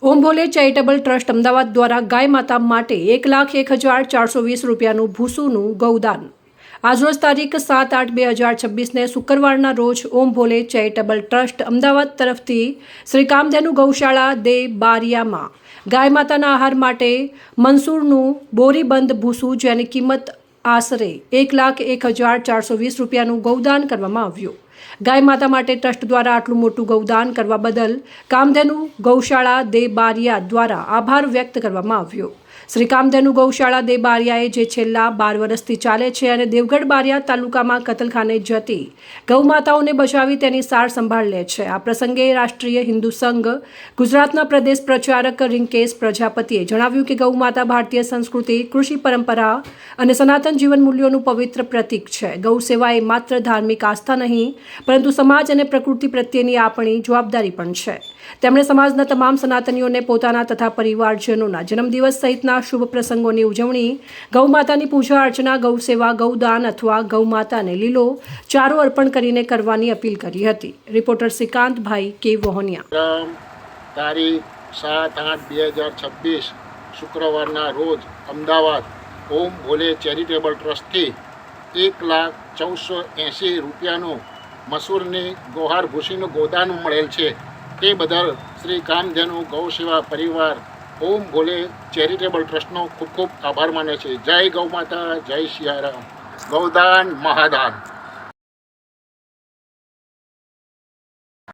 ઓમ Bhole charitable trust Ahmedabad દ્વારા ગાય માતા માટે 1,01,420 રૂપિયાનું ભૂસુનું ગૌદાન। આજરોજ તારીખ 7/8/2026ને શુક્રવારના રોજ ઓમ ભોલે ચેરિટેબલ ટ્રસ્ટ અમદાવાદ તરફથી શ્રી કામધેનુ ગૌશાળા દે બારિયામાં ગાય માતાના આહાર માટે મંસૂરનું બોરીબંધ ભૂસું જેની કિંમત આશરે 1,01,420 રૂપિયાનું ગૌદાન કરવામાં આવ્યું। ગાય માતા માટે ટ્રસ્ટ દ્વારા આટલું મોટું ગૌદાન કરવા બદલ કામધેનુ ગૌશાળા દે બારિયા દ્વારા આભાર વ્યક્ત કરવામાં આવ્યો। શ્રી કામધેનુ ગૌશાળા દે બારિયાએ જે છેલ્લા 12 વર્ષથી ચાલે છે અને દેવગઢ બારિયા તાલુકામાં કતલખાને જતી ગૌ માતાઓને બચાવી તેની સાર સંભાળ લે છે। આ પ્રસંગે રાષ્ટ્રીય હિન્દુ સંઘ ગુજરાતના પ્રદેશ પ્રચારક રિંકેશ પ્રજાપતિએ જણાવ્યું કે ગૌ માતા ભારતીય સંસ્કૃતિ, કૃષિ પરંપરા અને સનાતન જીવન મૂલ્યોનું પવિત્ર પ્રતીક છે। ગૌ સેવા એ માત્ર ધાર્મિક આસ્થા નહીં પરંતુ સમાજ અને પ્રકૃતિ પ્રત્યેની આપણી જવાબદારી પણ છે। તેમણે સમાજના તમામ સનાતનીઓને પોતાના તથા પરિવારજનોના જન્મદિવસ સહિતના શુભ પ્રસંગોની ઉજવણી, ગૌ માતાની પૂજા અર્ચના, ગૌ સેવા, ગૌદાન અથવા ગૌ માતાને લીલો ચારો અર્પણ કરીને કરવાની અપીલ કરી હતી। રિપોર્ટર શ્રીકાંતભાઈ કે વહોનિયા। તારીખ 7/8/2026 શુક્રવારના રોજ અમદાવાદ ઓમ ભોલે ચેરિટેબલ ટ્રસ્ટથી 1,1480 રૂપિયાનું મસૂરની ગોહાર ભૂસીનું ગોદાન મળેલ છે। તે બદલ શ્રી કામધેનુ ગૌ સેવા પરિવાર ઓમ ભોલે ચેરિટેબલ ટ્રસ્ટનો ખૂબ ખૂબ આભાર માને છે। જય ગૌ માતા, જય સિયારામ, ગૌદાન મહાદાન।